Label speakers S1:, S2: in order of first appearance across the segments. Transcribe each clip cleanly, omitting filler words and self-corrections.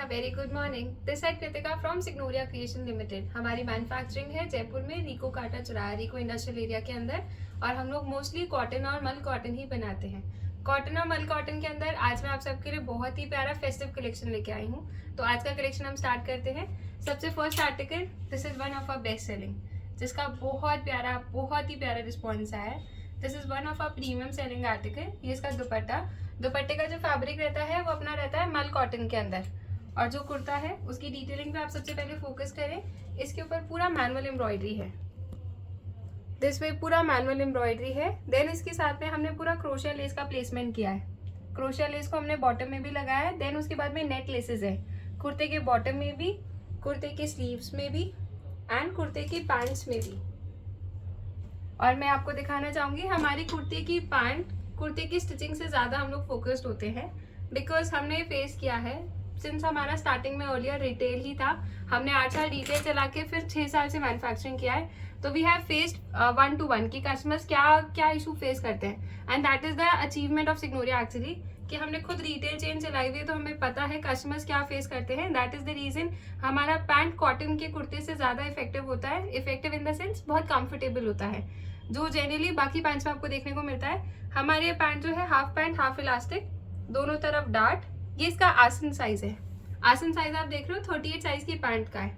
S1: Very good morning. This side Kritika from सिग्नोरिया creation limited. हमारी manufacturing है जयपुर में, रिको काटा चौराहा, रिको इंडस्ट्रियल एरिया के अंदर। और हम लोग मोस्टली कॉटन और मल कॉटन ही बनाते हैं। कॉटन और मल कॉटन के अंदर आज मैं आप सबके लिए बहुत ही प्यारा फेस्टिव कलेक्शन लेके आई हूँ। तो आज का कलेक्शन हम स्टार्ट करते हैं। सबसे first article, this is one of our best selling, जिसका बहुत ही प्यारा रिस्पॉन्स आया है। This is one of our premium selling article. ये इसका दुपट्टे का जो फैब्रिक रहता है वो अपना रहता है मल कॉटन के अंदर। और जो कुर्ता है उसकी डिटेलिंग पे आप सबसे पहले फोकस करें। इसके ऊपर पूरा मैनुअल एम्ब्रॉयडरी है, दिस वे पूरा मैनुअल एम्ब्रॉयडरी है। देन इसके साथ में हमने पूरा क्रोशिया लेस का प्लेसमेंट किया है। क्रोशिया लेस को हमने बॉटम में भी लगाया है। देन उसके बाद में नेट लेसेस है कुर्ते के बॉटम में भी, कुर्ते के स्लीव्स में भी एंड कुर्ते की पैंट्स में भी। और मैं आपको दिखाना चाहूंगी हमारी कुर्ते की पैंट, कुर्ते की स्टिचिंग से ज़्यादा हम लोग फोकस्ड होते हैं, बिकॉज हमने फेस किया है सिंस हमारा स्टार्टिंग में अर्लियर रिटेल ही था। हमने 8 साल रिटेल चला के फिर 6 साल से मैन्युफैक्चरिंग किया है। तो वी हैव फेस्ड 1 to 1 कि कस्टमर्स क्या इशू फेस करते हैं। And that is the achievement of सिग्नोरिया actually, कि हमने खुद रिटेल चेन चलाई हुई है, तो हमें पता है कस्टमर्स क्या फेस करते हैं। दैट इज द रीजन हमारा पैंट कॉटन के कुर्ते से ज़्यादा इफेक्टिव होता है। इफेक्टिव इन द सेंस बहुत कंफर्टेबल होता है, जो जनरली बाकी पैंट्स में आपको देखने को मिलता है। हमारे ये पैंट जो है हाफ पैंट हाफ इलास्टिक, दोनों तरफ डार्ट। ये इसका आसन साइज है। आसन साइज आप देख रहे हो 38 साइज की पैंट का है।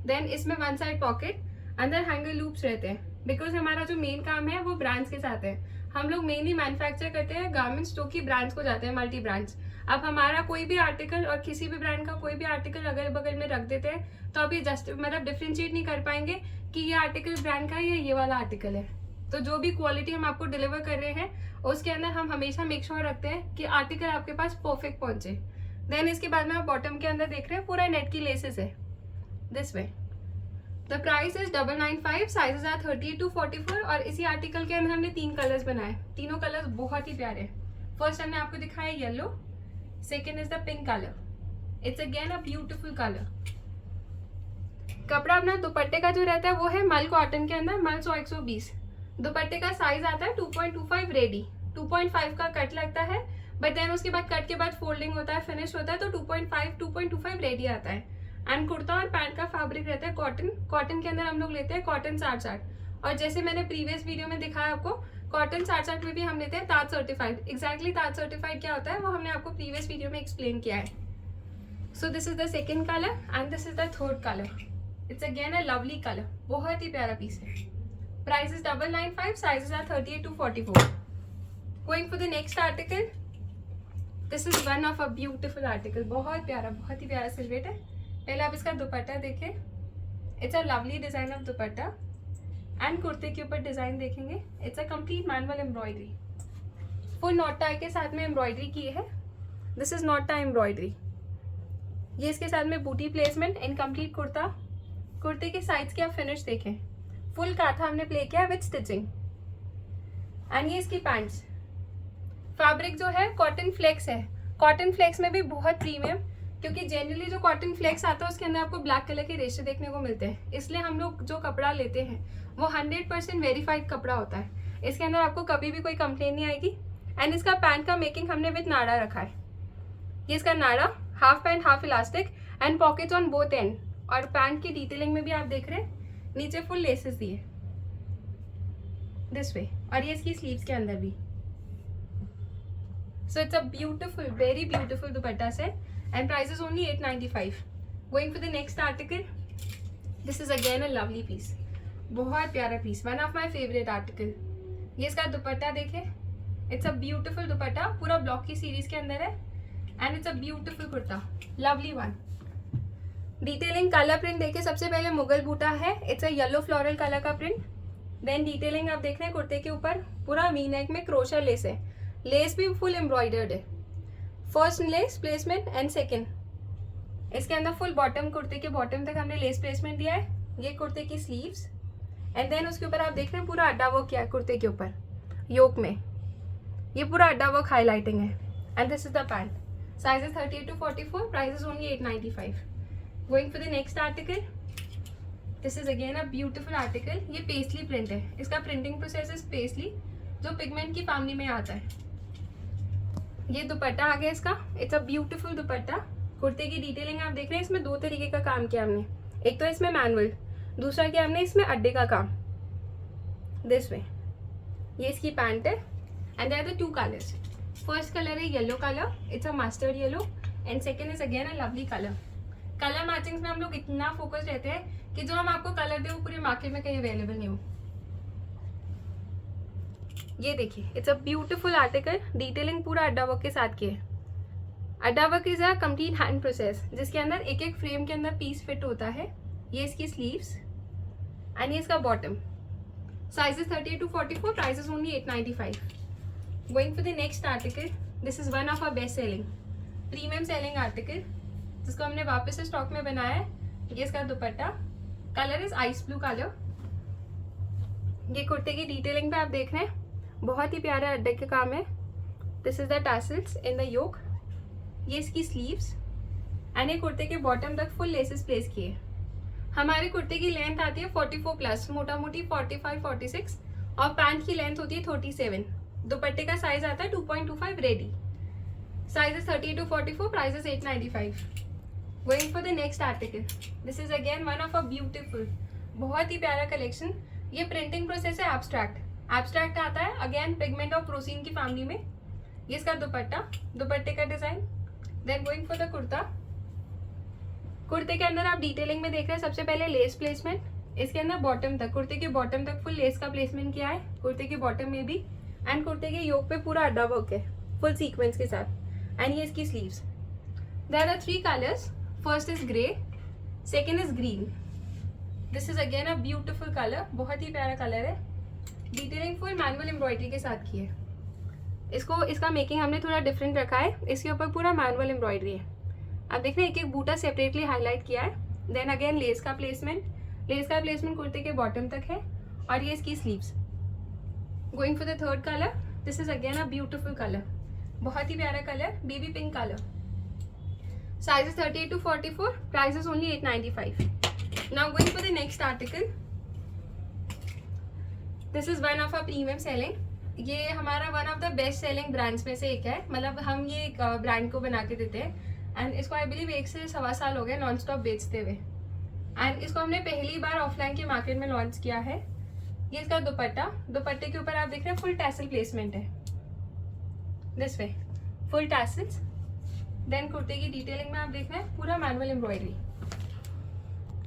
S1: देन इसमें वन साइड पॉकेट, अंदर हैंगर लूप्स रहते हैं, बिकॉज हमारा जो मेन काम है वो ब्रांड्स के साथ है। हम लोग मेनली मैन्युफैक्चर करते हैं गारमेंट्स जो कि ब्रांड्स को जाते हैं, मल्टी ब्रांड्स। अब हमारा कोई भी आर्टिकल और किसी भी ब्रांड का कोई भी आर्टिकल अगल बगल में रख देते हैं तो अभी जस्ट मतलब डिफ्रेंशिएट नहीं कर पाएंगे कि ये आर्टिकल ब्रांड का है या ये वाला आर्टिकल है। तो जो भी क्वालिटी हम आपको डिलीवर कर रहे हैं उसके अंदर हम हमेशा मेक श्योर रखते हैं कि आर्टिकल आपके पास परफेक्ट पहुंचे। देन इसके बाद में आप बॉटम के अंदर देख रहे हैं पूरा नेट की लेसेस है, this way. The price is 995, sizes are 38 to 44। और इसी आर्टिकल के अंदर हमने 3 कलर्स बनाए। तीनों कलर्स बहुत ही प्यारे हैं। फर्स्ट हमने आपको दिखाया yellow, second is the pink colour. It's again a beautiful colour. कपड़ा अपना दुपट्टे का जो रहता है वो है मल कॉटन के अंदर, मल 100-120। दुपट्टे का साइज आता है 2.25 रेडी, 2.5 का कट लगता है, बट देन उसके बाद कट के बाद फोल्डिंग होता है, फिनिश होता है, तो 2.25 रेडी आता है। एंड कुर्ता और पैंट का फैब्रिक रहता है कॉटन। कॉटन के अंदर हम लोग लेते हैं कॉटन 60-60। और जैसे मैंने प्रीवियस वीडियो में दिखाया आपको, कॉटन 60-60 में भी हम लेते हैं ताज सर्टिफाइड। एग्जैक्टली ताज सर्टिफाइड क्या होता है वो हमने आपको प्रीवियस वीडियो में एक्सप्लेन किया है। So this is the second colour and this is the third colour. It's again a lovely colour, बहुत ही प्यारा पीस है। Price is 995, sizes are 38 to 44। Going for the next article, this is one of a beautiful article. बहुत ही प्यारा silhouette है। पहले आप इसका दुपट्टा देखें, it's a lovely design of dupatta. And कुर्ते के ऊपर डिजाइन देखेंगे, it's a complete manual embroidery. Full not tie के साथ में एम्ब्रॉयडरी की है। This is not tie embroidery. ये इसके साथ में बूटी प्लेसमेंट इन कंप्लीट कुर्ता। कुर्ते के साइड्स की आप फिनिश देखें, फुल काथा हमने प्ले किया विद स्टिचिंग। एंड ये इसकी पैंट्स। फैब्रिक जो है कॉटन फ्लेक्स है। कॉटन फ्लेक्स में भी बहुत प्रीमियम, क्योंकि जनरली जो कॉटन फ्लेक्स आता है उसके अंदर आपको ब्लैक कलर के रेशे देखने को मिलते हैं। इसलिए हम लोग जो कपड़ा लेते हैं वो 100% वेरीफाइड कपड़ा होता है। इसके अंदर आपको कभी भी कोई कंप्लेन नहीं आएगी। एंड इसका पैंट का मेकिंग हमने विद नाड़ा रखा है। ये इसका नाड़ा, half pant half elastic and pockets on both end. और पैंट की डिटेलिंग में भी आप देख रहे हैं नीचे फुल लेसेस दिए, दिस वे। और ये इसकी स्लीव्स के अंदर भी। So it's a beautiful, very beautiful dupatta set and price is only 895। Going for the next article, this is again a lovely piece, बहुत प्यारा piece, one of my favourite article. ये इसका दुपट्टा देखें, इट्स अ ब्यूटिफुल दुपट्टा, पूरा block की series के अंदर है। And it's a beautiful kurta, lovely one. Detailing colour print देखिए, सबसे पहले मुगल बूटा है, it's a yellow floral colour का प्रिंट। देन डिटेलिंग आप देख रहे हैं कुर्ते के ऊपर पूरा वी नेक में क्रोशिया लेस है। लेस भी फुल एम्ब्रॉयडर्ड है। First less placement and second. इसके अंदर फुल बॉटम, कुर्ते के बॉटम तक हमने लेस प्लेसमेंट दिया है। ये कुर्ते की स्लीव्स। एंड देन उसके ऊपर आप देख रहे हैं पूरा अड्डा वर्क किया है कुर्ते के ऊपर योक में। ये पूरा अड्डा वर्क हाईलाइटिंग है। And this is the pant, size is 38 to 44, price is only 895। Going for the next article, this is again a beautiful article. ये पेस्टली प्रिंट है। इसका प्रिंटिंग प्रोसेस इज पेस्टली, जो पिगमेंट की फैमिली में आता है। ये दुपट्टा आ गया इसका, इट्स अ ब्यूटिफुल दुपट्टा। कुर्ते की डिटेलिंग आप देख रहे हैं, इसमें दो तरीके का काम किया हमने, एक तो इसमें मैनुअल, दूसरा किया हमने इसमें अड्डे का काम, दिस वे। ये इसकी पैंट है and there are the two colours. First colour है yellow colour, it's a mustard yellow, and second is again a lovely colour. Colour matchings में हम लोग इतना फोकस रहते हैं कि जो हम आपको कलर दे वो पूरे मार्केट में कहीं अवेलेबल नहीं हो। ये देखिए, it's a beautiful article, detailing पूरा अड्डा वर्क के साथ की है। अड्डा work is a complete hand process, जिसके अंदर एक एक फ्रेम के अंदर पीस फिट होता है। ये इसकी स्लीव्स एंड ये इसका bottom. Sizes 38 to 44, prices only 895। Going for the next article, this is one of our best selling premium selling article, जिसको हमने वापस से स्टॉक में बनाया है। ये इसका दुपट्टा, colour is ice blue colour. ये कुर्ते की डिटेलिंग पे आप देख रहे हैं, बहुत ही प्यारा अड्डे का काम है। This is the tassels in the yoke. ये इसकी स्लीव्स एंड ये कुर्ते के बॉटम तक फुल लेसेस प्लेस किए। हमारे कुर्ते की लेंथ आती है 44 प्लस, मोटा मोटी 45 46, और पैंट की लेंथ होती है 37। दुपट्टे का साइज आता है 2.25 ready. Sizes 38 to 44, prices 895। Going for the next article, this is again one of a beautiful, बहुत ही प्यारा कलेक्शन। ये प्रिंटिंग प्रोसेस है एब्स्ट्रैक्ट। एब्स्ट्रैक्ट आता है अगेन पिगमेंट और प्रोसीन की फैमिली में। ये इसका दुपट्टा, दुपट्टे का design. Then going for the kurta. कुर्ते के अंदर आप डिटेलिंग में देख रहे हैं, सबसे पहले लेस प्लेसमेंट, इसके अंदर बॉटम तक, कुर्ते के बॉटम तक फुल लेस का प्लेसमेंट किया है, कुर्ते के बॉटम में भी, एंड कुर्ते के योक पे पूरा अड्डा वर्क है फुल सीक्वेंस के साथ। एंड ये इसकी sleeves. There are 3 colours, first is grey, second is green. This is again a beautiful colour, बहुत ही प्यारा कलर है। डिटेलिंग फुल मैनुअल एम्ब्रॉयडरी के साथ की है। इसका मेकिंग हमने थोड़ा डिफरेंट रखा है, इसके ऊपर पूरा मैनुअल एम्ब्रॉयडरी है। आप देख रहे हैं एक एक बूटा सेपरेटली हाईलाइट किया है। देन अगेन लेस का प्लेसमेंट कुर्ते के बॉटम तक है, और ये इसकी sleeves. Going for the third colour, this is again a beautiful colour, बहुत ही प्यारा colour, baby pink colour. Sizes 38 to 44, prices only 895। Now going for the next article, this is one of a premium selling. ये हमारा one of the best selling brands में से एक है, मतलब हम ये एक ब्रांड को बना के देते हैं, एंड इसको आई बिलीव 1 से 1.25 साल हो गए नॉन स्टॉप बेचते हुए। एंड इसको हमने पहली बार ऑफलाइन के मार्केट में लॉन्च किया है। ये इसका दुपट्टा, दुपट्टे के ऊपर आप देख रहे हैं फुल टैसल प्लेसमेंट है, this way full tassels. Then कुर्ते की डिटेलिंग में आप देख रहे हैं पूरा मैनुअल एम्ब्रॉयडरी,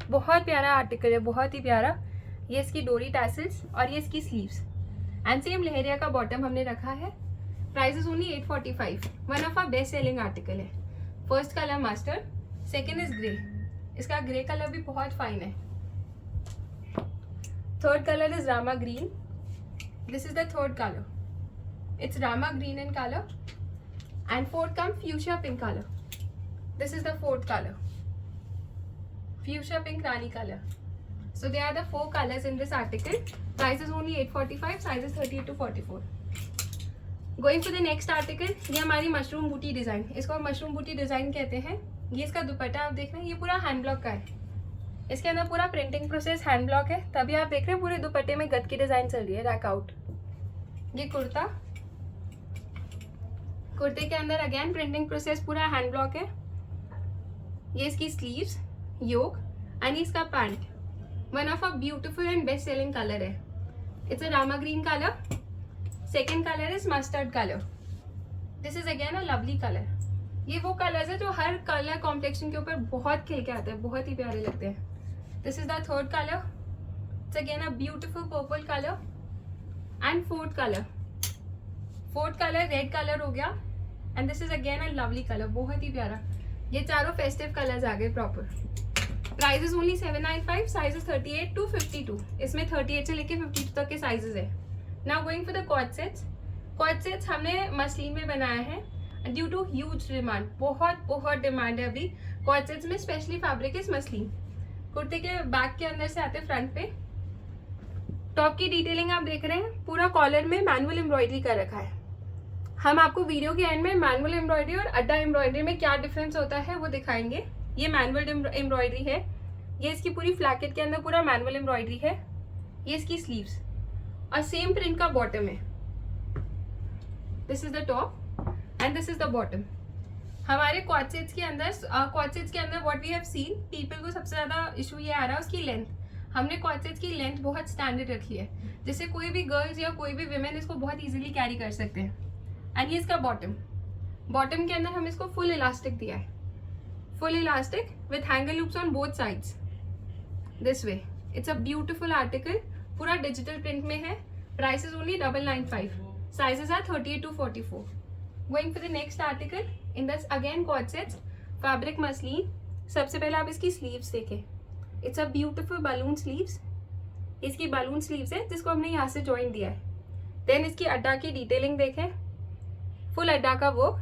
S1: बहुत प्यारा आर्टिकल है, बहुत ही प्यारा। ये इसकी डोरी टैसल्स और ये इसकी स्लीव्स, एंड सेम लहरिया का बॉटम हमने रखा है। Prices only 845। One of our best selling article है। First colour mustard, second is grey, इसका ग्रे कलर भी बहुत फाइन है। Third colour is rama green, this is the third colour, it's rama green in colour, and fourth come fuchsia pink colour, this is the fourth colour, fuchsia pink rani colour. So there are the 4 colors in this article. Price is only 845. Sizes 38 to 44. Going for the next article, ये हमारी mushroom बूटी design, इसको हम mushroom बूटी design कहते हैं। ये इसका दुपट्टा आप देख रहे हैं, ये पूरा हैंड ब्लॉक का है, इसके अंदर पूरा प्रिंटिंग प्रोसेस हैंड ब्लॉक है, तभी आप देख रहे हैं पूरे दुपट्टे में गद की डिजाइन चल रही है, रैक आउट। ये कुर्ता, कुर्ते के अंदर अगेन प्रिंटिंग प्रोसेस पूरा हैंड ब्लॉक है। ये इसकी स्लीव्स, योक, एंड इसका pant. One of a beautiful and best selling colour है, it's a rama green colour. Second colour is mustard colour, this is again a lovely colour. ये वो colours है जो हर कलर कॉम्प्लेक्शन के ऊपर बहुत खिल के आते हैं, बहुत ही प्यारे लगते हैं। This is the third colour, it's again a beautiful purple colour. And fourth colour red colour हो गया, and this is again a lovely colour, बहुत ही प्यारा। ये चारों फेस्टिव कलर्स आ गए proper. Prices only 795, sizes 38 to 52, इसमें 38 से लेके 52 तक के साइजेस है। Now going for the co-ord sets. Co-ord sets हमने मसलिन में बनाया है ड्यू टू ह्यूज डिमांड, बहुत डिमांड है अभी कॉर्ड सेट्स में, स्पेशली फैब्रिक इज मसलिन। कुर्ते के बैक के अंदर से आते फ्रंट पे। टॉप की डिटेलिंग आप देख रहे हैं, पूरा कॉलर में मैनुअल एम्ब्रॉयडरी कर रखा है। हम आपको वीडियो के एंड में मैनुअल एम्ब्रॉयडरी और अड्डा एम्ब्रॉयडरी में क्या डिफरेंस होता है वो दिखाएंगे। ये मैनुअल एम्ब्रॉयडरी है, ये इसकी पूरी फ्लैकेट के अंदर पूरा मैनुअल एम्ब्रॉयडरी है। ये इसकी स्लीव्स और सेम प्रिंट का बॉटम है। This is the top and this is the bottom. हमारे कॉर्सेट्स के अंदर what we have seen, people को सबसे ज़्यादा इशू ये आ रहा है उसकी लेंथ। हमने कॉर्सेट्स की लेंथ बहुत स्टैंडर्ड रखी है, जिससे कोई भी गर्ल्स या कोई भी विमेन इसको बहुत इजीली कैरी कर सकते हैं। एंड ये इसका बॉटम के अंदर हम इसको फुल इलास्टिक दिया है, full elastic with hanger loops on both sides this way. It's a beautiful article, पूरा डिजिटल प्रिंट में है। Price is only 995, sizes are 38 to 44। Going for the next article in this again co-ord sets, fabric muslin. सबसे पहले आप इसकी sleeves देखें, it's a beautiful balloon sleeves. इसकी balloon sleeves है जिसको हमने यहाँ से ज्वाइन दिया है। देन इसकी अड्डा की डिटेलिंग देखें, फुल अड्डा का work,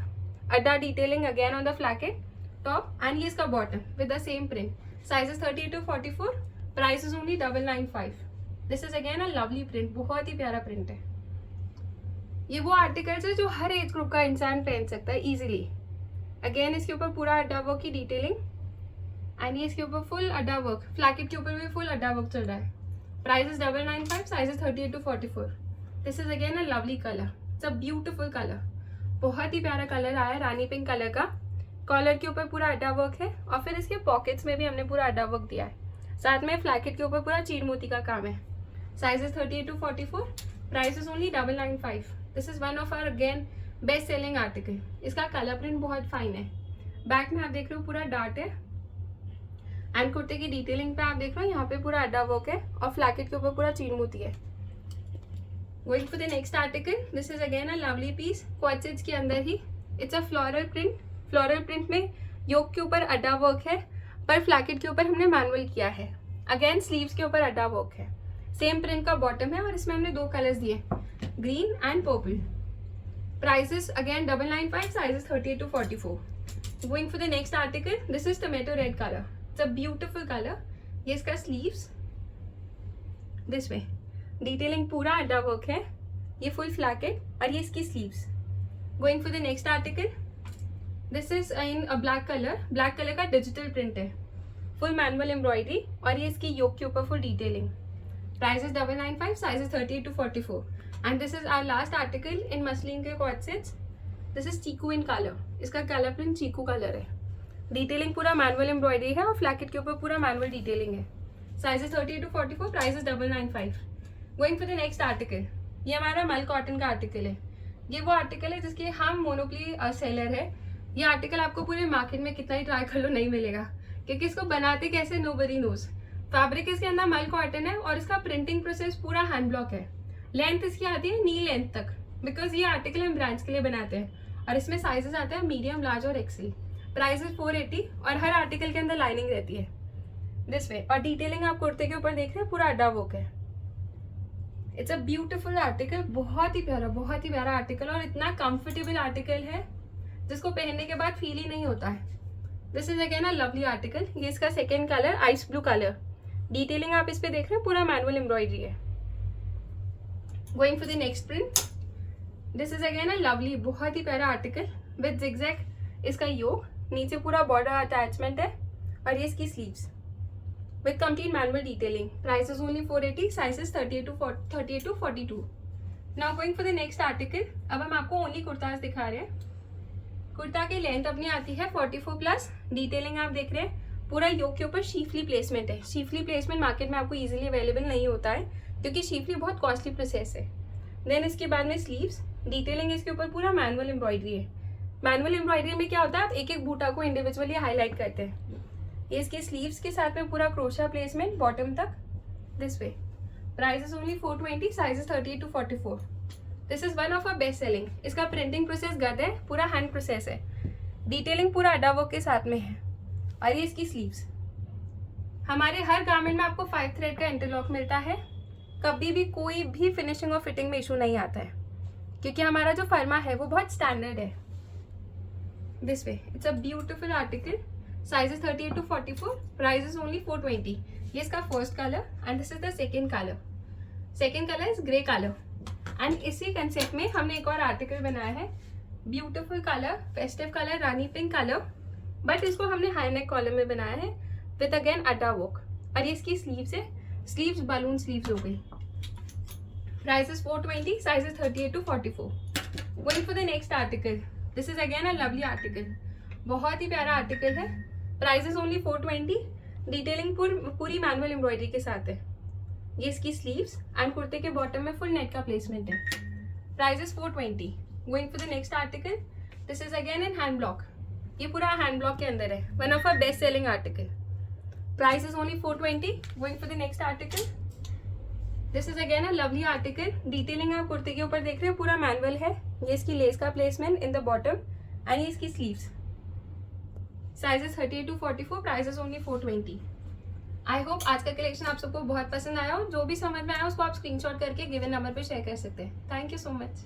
S1: adda detailing again on the placket top. And ये इसका bottom with the same print, sizes 38 to 44, price is only 995। This is again a lovely print, बहुत ही प्यारा प्रिंट है। ये वो आर्टिकल्स है जो हर एज ग्रुप का इंसान पहन सकता है इजीली। अगेन इसके ऊपर पूरा अड्डा वर्क की डिटेलिंग, एंड ये इसके ऊपर फुल अड्डा वर्क, फ्लैकेट के ऊपर भी फुल अड्डा वर्क चल रहा है। Price is 995, sizes 38 to 44। This is again a lovely colour, it's a beautiful colour, बहुत ही प्यारा कलर आया है, रानी पिंक कलर का। कॉलर के ऊपर पूरा अड्डा वर्क है, और फिर इसके पॉकेट्स में भी हमने पूरा अड्डा वर्क दिया है। साथ में फ्लैकेट के ऊपर पूरा चीर मोती का काम है। Sizes 38 to 44, price is only 995। This is one of our again best selling article. इसका कलर प्रिंट बहुत फाइन है। बैक में आप देख रहे हो पूरा डार्ट है, एंड कुर्ते की डिटेलिंग पे आप देख रहे हो यहाँ पे पूरा अड्डा वर्क है, और फ्लैकेट के ऊपर पूरा चीन मोती है। Going for the next article, this is again a lovely piece, corsets के अंदर ही। It's a floral print, floral print में योक के ऊपर अड्डा वर्क है, पर फ्लैकेट के ऊपर हमने मैनुअल किया है। अगेन स्लीव्स के ऊपर अड्डा वर्क है, सेम प्रिंट का बॉटम है, और इसमें हमने 2 कलर्स दिए, green and purple. Prices again 995, sizes 38 to 44। Going for the next article, this is tomato red colour, it's a beautiful colour. ये इसका स्लीव्स दिस वे, डिटेलिंग पूरा अड्डा वर्क है, ये फुल फ्लैकेट, और ये इसकी sleeves. Going for the next article, this is in a black colour का डिजिटल प्रिंट है, फुल मैनुअल एम्ब्रॉयडरी, और ये इसकी योक के ऊपर full detailing. Price is 995, sizes 38 to 44। And this is our last article in muslin के corsets. This is chikoo in colour, इसका colour print chikoo colour है, डिटेलिंग पूरा मैनुअल एम्ब्रॉयडरी है, और फ्लैकेट के ऊपर पूरा मैनुअल डिटेलिंग है। Sizes 38 to 44, price is 995। Going for the next article, ये हमारा मल कॉटन का आर्टिकल है। ये वो आर्टिकल है जिसके हम मोनोपली सेलर है। ये आर्टिकल आपको पूरे मार्केट में कितना ही ट्राई कर लो नहीं मिलेगा, क्योंकि इसको बनाते कैसे नोबडी नोज। फैब्रिक इसके अंदर मल कॉटन है, और इसका प्रिंटिंग प्रोसेस पूरा हैंड ब्लॉक है। लेंथ इसकी आती है नी लेंथ तक, बिकॉज ये आर्टिकल हम ब्रांड्स के लिए बनाते हैं, और इसमें साइजेस आते हैं मीडियम, लार्ज और एक्सेल। प्राइस इज 480, और हर आर्टिकल के अंदर लाइनिंग रहती है दिस वे, और डिटेलिंग आप कुर्ते के ऊपर देख रहे हैं, पूरा अड्डा वर्क है। इट्स अ ब्यूटिफुल आर्टिकल, बहुत ही प्यारा आर्टिकल, और इतना कंफर्टेबल आर्टिकल है जिसको पहनने के बाद फील ही नहीं होता है। This is again a lovely article. ये इसका second colour ice blue colour, detailing आप इस पे देख रहे हैं, पूरा मैनुअल एम्ब्रॉयडरी है। Going for the next print, this is again a lovely, बहुत ही प्यारा आर्टिकल विद जिगजैग इसका योक, नीचे पूरा बॉर्डर अटैचमेंट है, और ये इसकी sleeves with complete manual detailing. Price is only 480, sizes 38 to 42। Now going for the next article, अब हम आपको ओनली कुर्ताज दिखा रहे हैं। कुर्ता की लेंथ अपनी आती है 44+, डिटेलिंग आप देख रहे हैं, पूरा योक के ऊपर शीफली प्लेसमेंट है। शीफली प्लेसमेंट मार्केट में आपको इजीली अवेलेबल नहीं होता है, क्योंकि शीफली बहुत कॉस्टली प्रोसेस है। देन इसके बाद में स्लीव्स, डिटेलिंग इसके ऊपर पूरा मैनुअल एम्ब्रॉयडरी है। मैनुअल एम्ब्रॉयडरी में क्या होता है, आप एक एक बूटा को इंडिविजुअली हाईलाइट करते हैं। ये इसके स्लीव्स के साथ में पूरा क्रोशा प्लेसमेंट बॉटम तक this way. Price is only 420, sizes 38 to 44। This is one of a best selling. इसका प्रिंटिंग प्रोसेस गद है, पूरा हैंड प्रोसेस है, डिटेलिंग पूरा अड्डा वर्क के साथ में है, और ये इसकी स्लीव्स। हमारे हर गारमेंट में आपको 5 थ्रेड का इंटरलॉक मिलता है, कभी भी कोई भी फिनिशिंग और फिटिंग में इशू नहीं आता है, क्योंकि हमारा जो फर्मा है वो बहुत स्टैंडर्ड है this way. It's a beautiful article, sizes 38 to 44, price is only 420। ये इसका first colour, and this is the second colour. Second colour is grey colour, and इसी कंसेप्ट में हमने एक और आर्टिकल बनाया है, beautiful colour, festive colour, Rani pink colour, but इसको हमने हाई नेक कॉलम में बनाया है विद अगेन अड्डा वर्क, और ये इसकी स्लीव्स है, स्लीव्स बलून स्लीव्स हो गई। Price is 420, sizes 38 to 44। Going for the next article, this is again a lovely article, बहुत ही प्यारा आर्टिकल है। Price is only 420। डिटेलिंग पूरी मैनुअल एम्ब्रॉयडरी के साथ है। ये इसकी स्लीव्स एंड कुर्ते के बॉटम में फुल नेट का प्लेसमेंट है। Price is 420। Going for the next article, this is again in hand block. ये पूरा हैंड ब्लॉक के अंदर है, one of our best selling article. Price is only 420। Going for the next article, this is again a lovely article. Detailing आप कुर्ते के ऊपर देख रहे हो, पूरा मैनुअल है। ये इसकी लेस का placement in the bottom and ये इसकी sleeves. Size is 38 to 44। Price is only 420। I hope आज का कलेक्शन आप सबको बहुत पसंद आया हो। जो भी समझ में आया उसको आप स्क्रीनशॉट करके गिवन नंबर पे शेयर कर सकते हैं। Thank you so much.